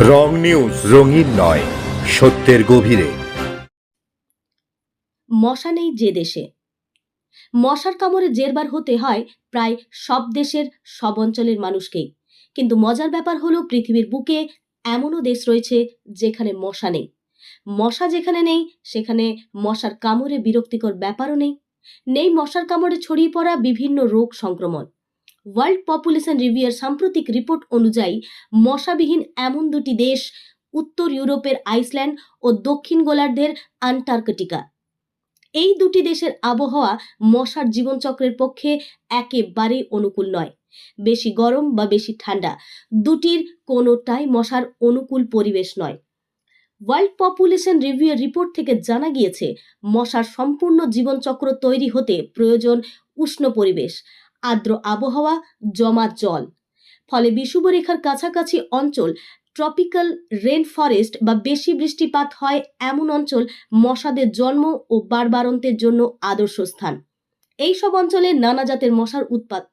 রং news, রঙিন নয়, সত্যের গভীরে। মশা নেই যে দেশে, মশার কামড়ে জেরবার হতে হয় প্রায় সব দেশের সব অঞ্চলের মানুষকেই। কিন্তু মজার ব্যাপার হলো, পৃথিবীর বুকে এমনও দেশ রয়েছে যেখানে মশা নেই। মশা যেখানে নেই সেখানে মশার কামড়ে বিরক্তিকর ব্যাপারও নেই। নেই মশার কামড়ে ছড়িয়ে পড়া বিভিন্ন রোগ সংক্রমণ। ওয়ার্ল্ড পপুলেশন রিভিউয়ের সাম্প্রতিক রিপোর্ট অনুযায়ী মশাবিহীন এমন দুটি দেশ উত্তর ইউরোপের আইসল্যান্ড ও দক্ষিণ গোলার্ধের আন্টার্কটিকা। এই দুটি দেশের আবহাওয়া মশার জীবনচক্রের পক্ষে একেবারে অনুকূল নয়। বেশি গরম বা বেশি ঠান্ডা, দুটির কোনোটাই মশার অনুকূল পরিবেশ নয়। ওয়ার্ল্ড পপুলেশন রিভিউয়ের রিপোর্ট থেকে জানা গিয়েছে, মশার সম্পূর্ণ জীবনচক্র তৈরি হতে প্রয়োজন উষ্ণ পরিবেশ, আর্দ্র আবহাওয়া, জমা জল। ফলে বিষুবরেখার কাছাকাছি অঞ্চল, ট্রপিক্যাল রেন ফরেস্ট বা বেশি বৃষ্টিপাত হয় এমন অঞ্চল মশাদের জন্ম ও বাড়বাড়ন্তের জন্য আদর্শ স্থান। এই সব অঞ্চলে নানা জাতের মশার উৎপাত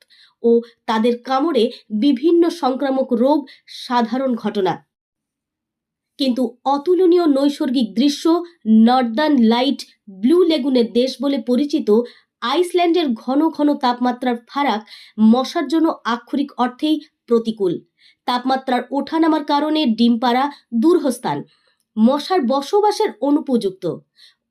ও তাদের কামড়ে বিভিন্ন সংক্রামক রোগ সাধারণ ঘটনা। কিন্তু অতুলনীয় নৈসর্গিক দৃশ্য, নর্দার্ন লাইট ব্লু লেগুনের দেশ বলে পরিচিত আইসল্যান্ডের ঘন ঘন তাপমাত্রার ফারাক মশার জন্য আক্ষরিক অর্থেই প্রতিকূল। তাপমাত্রার ওঠানামার কারণে ডিম পাড়া দূরস্থান, মশার বসবাসের অনুপযুক্ত।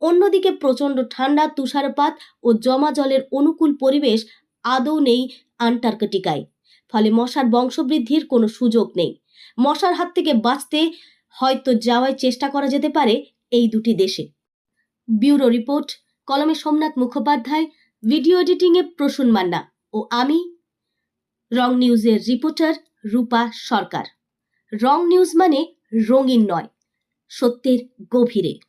অন্যদিকে প্রচণ্ড ঠান্ডা, তুষারপাত ও জমা জলের অনুকূল পরিবেশ আদৌ নেই আন্টার্কটিকায়। ফলে মশার বংশবৃদ্ধির কোনো সুযোগ নেই। মশার হাত থেকে বাঁচতে হয়তো যাওয়ার চেষ্টা করা যেতে পারে এই দুটি দেশে। ব্যুরো রিপোর্ট, কলমে সোমনাথ মুখোপাধ্যায়, ভিডিও এডিটিংয়ে প্রসূন মান্না ও আমি রং নিউজের রিপোর্টার রূপা সরকার। রং নিউজ মানে রঙিন নয়, সত্যের গভীরে।